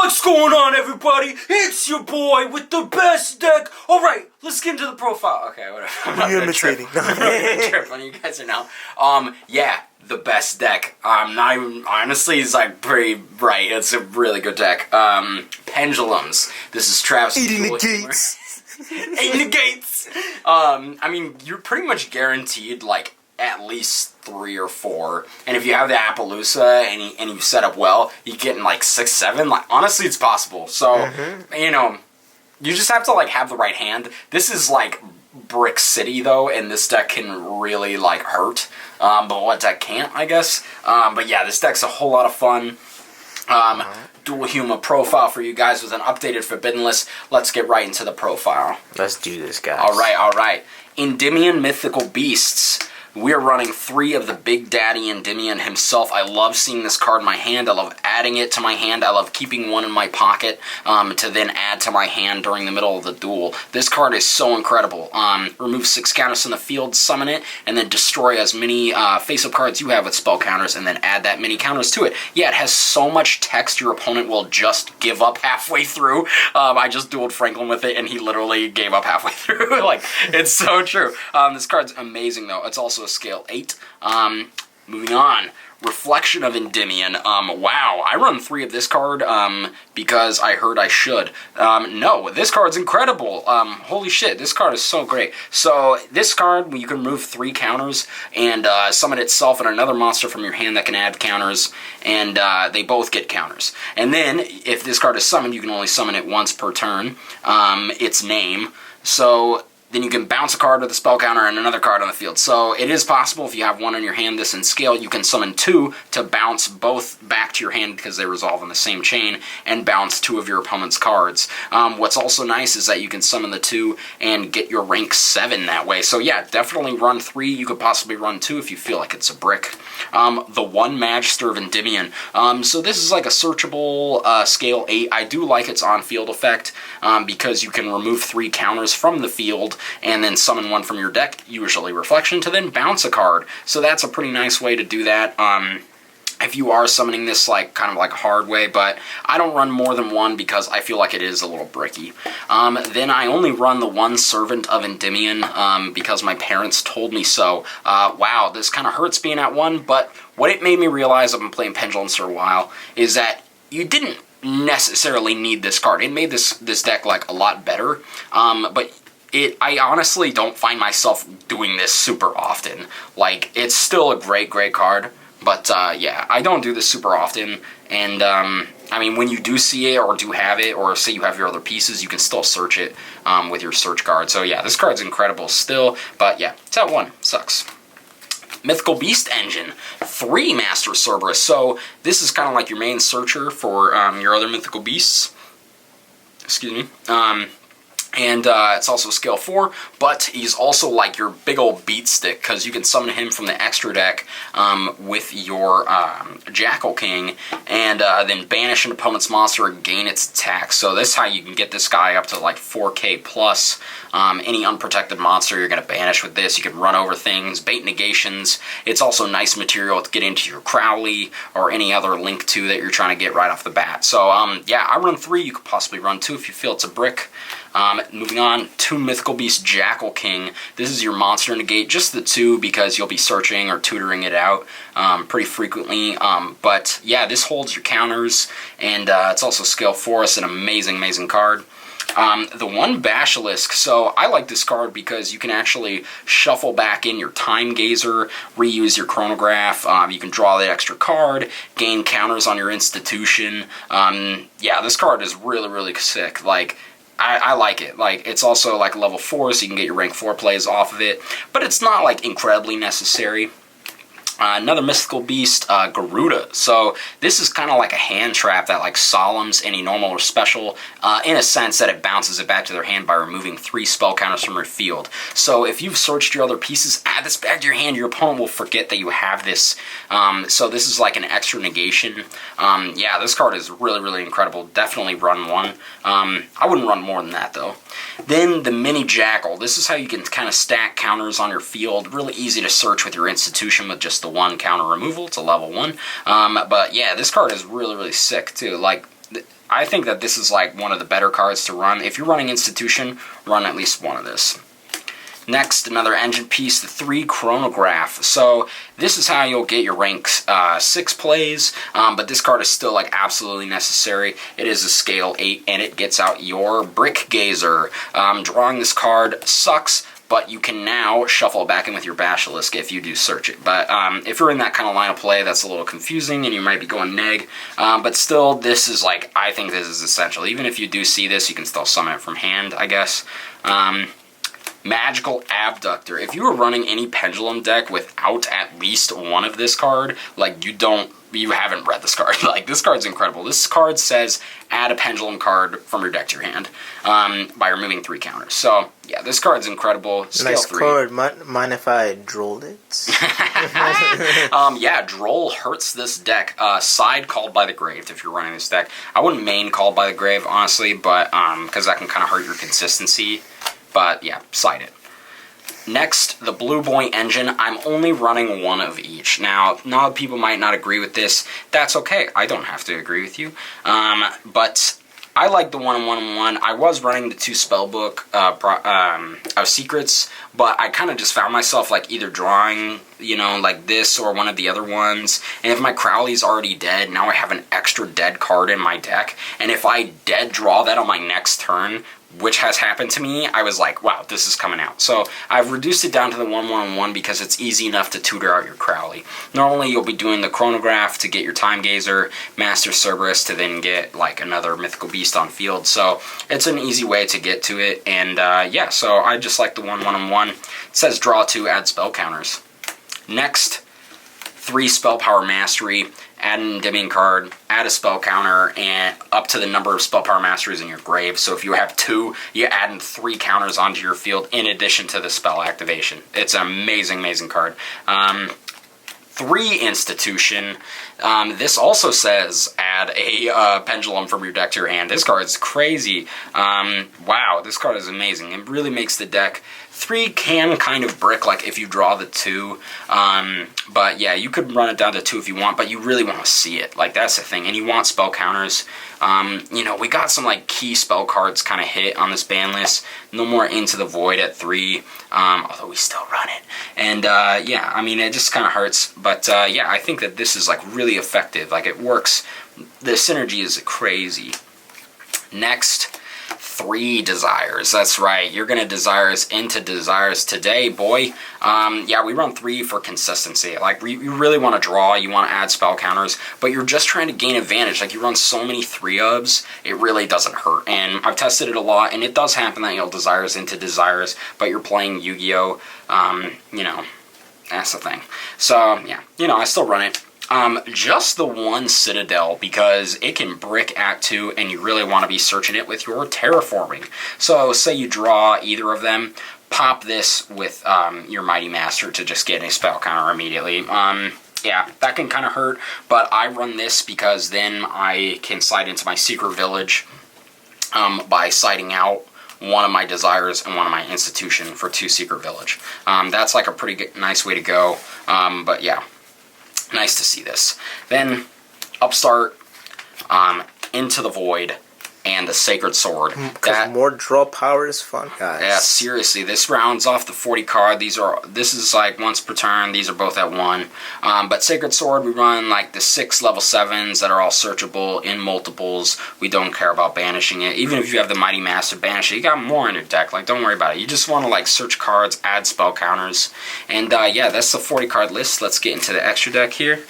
What's going on, everybody? It's your boy with the best deck. Alright, let's get into the profile. Okay, whatever. You're imitating. I'm gonna trip on you guys are now. Yeah, the best deck. Not even, honestly, it's like pretty right. It's a really good deck. Pendulums. This is Travis. Eating the gates. Eating the gates. I mean, you're pretty much guaranteed, like, at least 3 or 4, and if you have the Appaloosa and you set up well, you get in like 6, 7. Like, honestly, it's possible. So, you know, you just have to like have the right hand. This is like Brick City though, and this deck can really like hurt. But what deck can't, I guess. But yeah, this deck's a whole lot of fun. Duel Humor profile for you guys with an updated Forbidden List. Let's get right into the profile. Let's do this, guys. Alright. Endymion Mythical Beasts. We are running 3 of the Big Daddy Endymion himself. I love seeing this card in my hand. I love adding it to my hand. I love keeping one in my pocket to then add to my hand during the middle of the duel. This card is so incredible. Remove 6 counters from the field, summon it, and then destroy as many face-up cards you have with spell counters, and then add that many counters to it. Yeah, it has so much text your opponent will just give up halfway through. I just dueled Franklin with it, and he literally gave up halfway through. Like, it's so true. This card's amazing, though. It's also a scale 8. Moving on. Reflection of Endymion. Wow, I run 3 of this card because I heard I should. No, this card's incredible. Holy shit, this card is so great. So, this card, you can remove 3 counters and summon itself and another monster from your hand that can add counters, and they both get counters. And then, if this card is summoned, you can only summon it once per turn. Its name. So, then you can bounce a card with a spell counter and another card on the field. So it is possible if you have one in your hand this in scale, you can summon 2 to bounce both back to your hand because they resolve on the same chain and bounce 2 of your opponent's cards. What's also nice is that you can summon the 2 and get your rank 7 that way. So yeah, definitely run 3. You could possibly run 2 if you feel like it's a brick. The 1 Magister of Endymion. So this is like a searchable scale 8. I do like its on-field effect because you can remove 3 counters from the field and then summon 1 from your deck, usually Reflection, to then bounce a card. So that's a pretty nice way to do that. If you are summoning this like kind of like a hard way, but I don't run more than 1 because I feel like it is a little bricky. Then I only run the 1 Servant of Endymion because my parents told me so. Wow, this kind of hurts being at 1, but what it made me realize, I've been playing Pendulums for a while, is that you didn't necessarily need this card. It made this deck like a lot better, but I honestly don't find myself doing this super often. Like, it's still a great card, but yeah, I don't do this super often, and I mean, when you do see it, or do have it, or say you have your other pieces, you can still search it with your search card. So yeah, this card's incredible still, but yeah, it's at 1. Sucks. Mythical Beast Engine, 3 Master Cerberus. So this is kind of like your main searcher for your other Mythical Beasts. Excuse me. And it's also scale 4, but he's also like your big old beat stick, because you can summon him from the extra deck with your Jackal King, and then banish an opponent's monster and gain its attack. So this is how you can get this guy up to like 4k plus. Any unprotected monster you're going to banish with this. You can run over things, bait negations. It's also nice material to get into your Crowley or any other Link 2 that you're trying to get right off the bat. So yeah, I run 3. You could possibly run 2 if you feel it's a brick. Moving on, 2 Mythical Beast Jackal King. This is your monster negate, just the 2 because you'll be searching or tutoring it out pretty frequently. But yeah, this holds your counters, and it's also scale 4. It's an amazing card. The 1 Basilisk, so I like this card because you can actually shuffle back in your Time Gazer, reuse your Chronograph, you can draw the extra card, gain counters on your institution. Yeah, this card is really sick. Like, I like it. Like, it's also like level 4, so you can get your rank 4 plays off of it, but it's not like incredibly necessary. Another Mythical Beast, Garuda. So this is kind of like a hand trap that like solemns any normal or special, in a sense that it bounces it back to their hand by removing 3 spell counters from your field. So if you've searched your other pieces, add this back to your hand, your opponent will forget that you have this. So this is like an extra negation. Yeah, this card is really incredible. Definitely run 1. I wouldn't run more than that though. Then the Mini Jackal. This is how you can kind of stack counters on your field. Really easy to search with your institution with just the 1 counter removal. It's a level 1. But yeah, this card is really sick too. Like, I think that this is like one of the better cards to run. If you're running Institution, run at least one of this. Next, another engine piece, the 3 Chronograph. So this is how you'll get your rank 6 plays, but this card is still like absolutely necessary. It is a scale 8, and it gets out your Brick Gazer. Drawing this card sucks, but you can now shuffle it back in with your Basilisk if you do search it. But if you're in that kind of line of play, that's a little confusing, and you might be going neg. But still, this is like, I think this is essential. Even if you do see this, you can still summon it from hand, I guess. Magical Abductor. If you were running any Pendulum deck without at least one of this card, like you haven't read this card. Like, this card's incredible. This card says add a Pendulum card from your deck to your hand by removing 3 counters. So yeah, this card's incredible. Scale nice 3. card. Mind if I drolled it? Yeah, Droll hurts this deck. Side Called by the Grave if you're running this deck. I wouldn't main Called by the Grave, honestly, but because that can kind of hurt your consistency. But yeah, side it. Next, the Blue Boy engine. I'm only running one of each. Now, a lot of people might not agree with this. That's okay. I don't have to agree with you. But I like the 1-1-1. I was running the 2 Spellbook of Secrets, but I kind of just found myself like either drawing, you know, like this or one of the other ones. And if my Crowley's already dead, now I have an extra dead card in my deck. And if I dead draw that on my next turn, which has happened to me, I was like, wow, this is coming out. So I've reduced it down to the 1-1-1 because it's easy enough to tutor out your Crowley. Normally you'll be doing the Chronograph to get your Time Gazer, Master Cerberus to then get like another Mythical Beast on field. So it's an easy way to get to it. And yeah, so I just like the 1-1-1. It says draw 2, add spell counters. Next, 3 Spell Power Mastery. Add an Endymion card, add a spell counter, and up to the number of Spell Power Masteries in your grave. So if you have 2, you add in 3 counters onto your field in addition to the spell activation. It's an amazing, amazing card. 3 Institution. This also says add a Pendulum from your deck to your hand. This card's crazy. Wow, this card is amazing. It really makes the deck. 3 can kind of brick, like if you draw the 2, but yeah, you could run it down to 2 if you want, but you really want to see it, like that's the thing, and you want spell counters. You know, we got some like key spell cards kind of hit on this ban list. No More Into the Void at 3, although we still run it, and yeah, I mean, it just kind of hurts, but yeah, I think that this is like really effective, like it works, the synergy is crazy. Next, 3 Desires. That's right. You're going to Desires into Desires today, boy. Yeah, we run 3 for consistency. Like, you really want to draw, you want to add spell counters, but you're just trying to gain advantage. Like, you run so many 3-ofs, it really doesn't hurt. And I've tested it a lot, and it does happen that you'll Desires into Desires, but you're playing Yu-Gi-Oh! You know, that's the thing. So, yeah, you know, I still run it. Just the 1 Citadel, because it can brick at 2 and you really want to be searching it with your Terraforming. So say you draw either of them, pop this with your Mighty Master to just get a spell counter immediately. Yeah, that can kind of hurt, but I run this because then I can slide into my Secret Village by siding out one of my Desires and one of my Institution for 2 Secret Village. That's like a pretty nice way to go, but yeah. Nice to see this. Then, Upstart, Into the Void, and the Sacred Sword. Because more draw power is fun, guys. Yeah, seriously, this rounds off the 40 card. This is like once per turn. These are both at 1. But Sacred Sword, we run like the 6 level 7s that are all searchable in multiples. We don't care about banishing it. Even if you have the Mighty Master banish it, you got more in your deck. Like, don't worry about it. You just want to like search cards, add spell counters. And yeah, that's the 40 card list. Let's get into the extra deck here.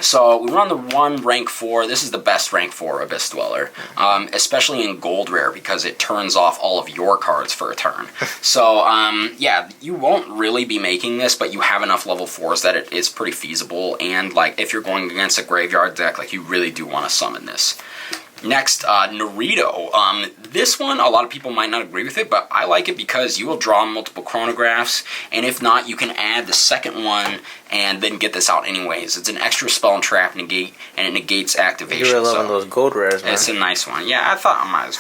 So we run the 1 rank 4. This is the best rank 4 Abyss Dweller, especially in Gold Rare because it turns off all of your cards for a turn. So yeah, you won't really be making this, but you have enough level 4s that it is pretty feasible. And like if you're going against a graveyard deck, like you really do want to summon this. Next, Naruto. This one, a lot of people might not agree with it, but I like it because you will draw multiple chronographs, and if not, you can add the second one and then get this out anyways. It's an extra spell and trap negate, and it negates activation. You're loving those gold rares, man. It's a nice one. Yeah, I thought I might as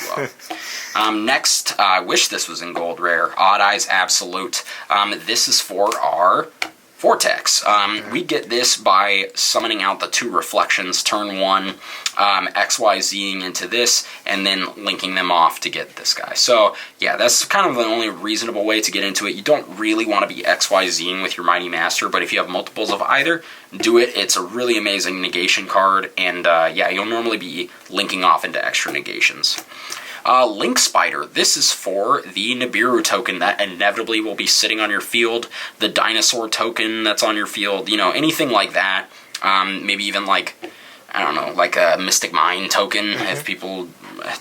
well. Next, I wish this was in gold rare. Odd Eyes Absolute. This is for Vortex. We get this by summoning out the 2 reflections, turn 1, XYZing into this, and then linking them off to get this guy. So, yeah, that's kind of the only reasonable way to get into it. You don't really want to be XYZing with your Mighty Master, but if you have multiples of either, do it. It's a really amazing negation card, and yeah, you'll normally be linking off into extra negations. Link Spider. This is for the Nibiru token that inevitably will be sitting on your field, the dinosaur token that's on your field, you know, anything like that. Maybe even like, I don't know, like a Mystic Mine token, if people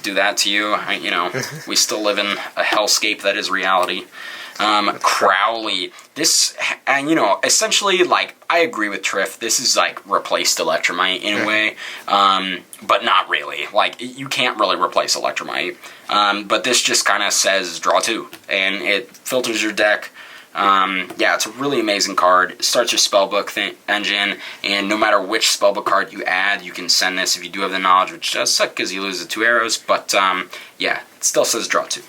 do that to you. You know, we still live in a hellscape that is reality. Crowley. This, and you know, essentially, like, I agree with Triff. This is like replaced Electromite in a way, but not really. Like, you can't really replace Electromite. But this just kind of says draw 2, and it filters your deck. Yeah, it's a really amazing card. It starts your spellbook engine, and no matter which spellbook card you add, you can send this if you do have the knowledge, which does suck because you lose the 2 arrows. But yeah, it still says draw 2.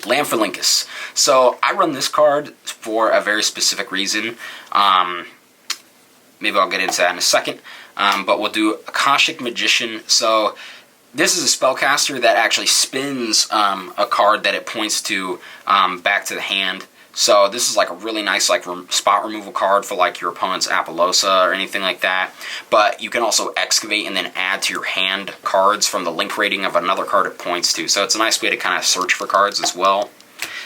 Land for Linkus. So I run this card for a very specific reason. Maybe I'll get into that in a second. But we'll do Akashic Magician. So this is a spellcaster that actually spins a card that it points to back to the hand. So this is like a really nice like spot removal card for like your opponent's Apollosa or anything like that. But you can also excavate and then add to your hand cards from the link rating of another card it points to. So it's a nice way to kind of search for cards as well.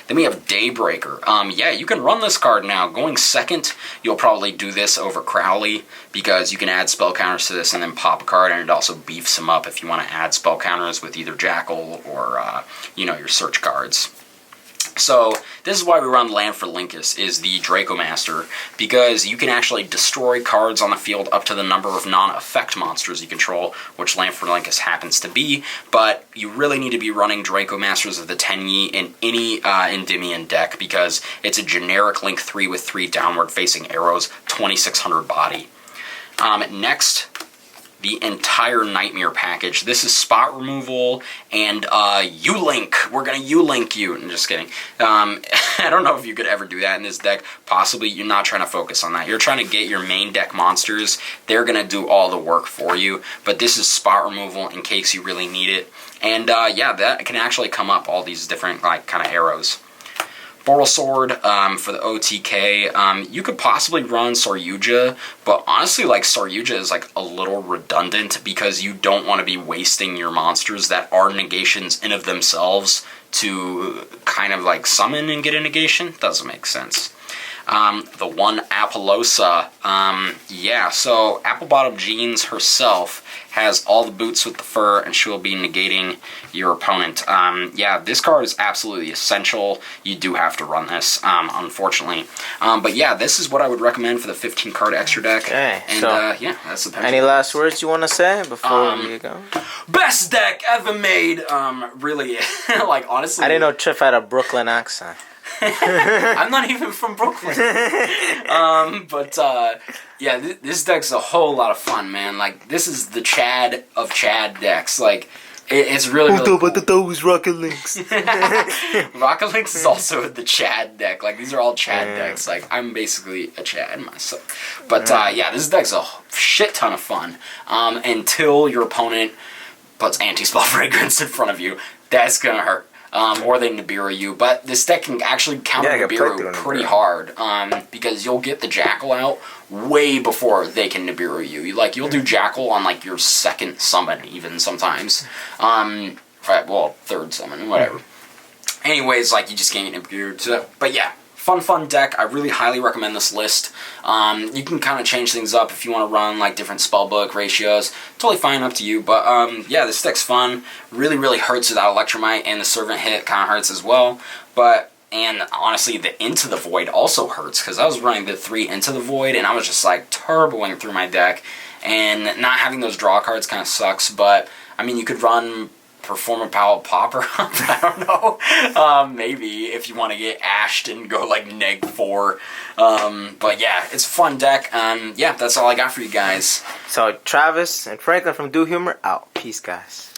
Then we have Daybreaker. Yeah, you can run this card now. Going second, you'll probably do this over Crowley because you can add spell counters to this and then pop a card, and it also beefs them up if you want to add spell counters with either Jackal or, you know, your search cards. So this is why we run Land for Linkus, is the Draco Master, because you can actually destroy cards on the field up to the number of non-effect monsters you control, which Land for Linkus happens to be, but you really need to be running Draco Masters of the Tenyi in any Endymion deck, because it's a generic Link 3 with 3 downward-facing arrows, 2600 body. Next, the entire Nightmare package. This is spot removal and U-Link. We're going to U-Link you. I'm just kidding. I don't know if you could ever do that in this deck. Possibly. You're not trying to focus on that. You're trying to get your main deck monsters. They're going to do all the work for you. But this is spot removal in case you really need it. And yeah, that can actually come up all these different like kind of arrows. Boral Sword for the OTK. You could possibly run Saryuja, but honestly, like, Saryuja is like a little redundant because you don't want to be wasting your monsters that are negations in of themselves to kind of like summon and get a negation. Doesn't make sense. The one Apollosa, yeah, so Applebottom Jeans herself has all the boots with the fur, and she will be negating your opponent. Yeah, this card is absolutely essential. You do have to run this, unfortunately. But yeah, this is what I would recommend for the 15-card extra deck. Okay, and so yeah, that's the Any last words you want to say before we go? Best deck ever made! Really, like, honestly... I didn't know Triff had a Brooklyn accent. I'm not even from Brooklyn. But yeah, this deck's a whole lot of fun, man. Like, this is the Chad of Chad decks. Like, it's really cool. Those Rocket Links. Rocket Links is also the Chad deck. Like, these are all Chad decks. Like, I'm basically a Chad myself. But yeah, this deck's a shit ton of fun. Until your opponent puts Anti-Spell Fragrance in front of you. That's gonna hurt. Or they Nibiru you, but this deck can actually counter Nibiru pretty hard, because you'll get the Jackal out way before they can Nibiru you. You'll do Jackal on, like, your second summon, even, sometimes. Right, well, third summon, whatever. Anyways, like, you just can't get Nibiru. So, but yeah, fun deck. I really highly recommend this list. You can kind of change things up if you want to run like different spellbook ratios. Totally fine, up to you. But yeah, this deck's fun. Really hurts without Electromite, and the Servant hit kind of hurts as well. And honestly, the Into the Void also hurts, because I was running the 3 Into the Void, and I was just like turboing through my deck, and not having those draw cards kind of sucks. But I mean, you could run Perform a Power Popper. I don't know. Maybe if you want to get ashed and go like -4. But yeah, it's a fun deck. Yeah, that's all I got for you guys. So Travis and Franklin from Duel Humor out. Peace, guys.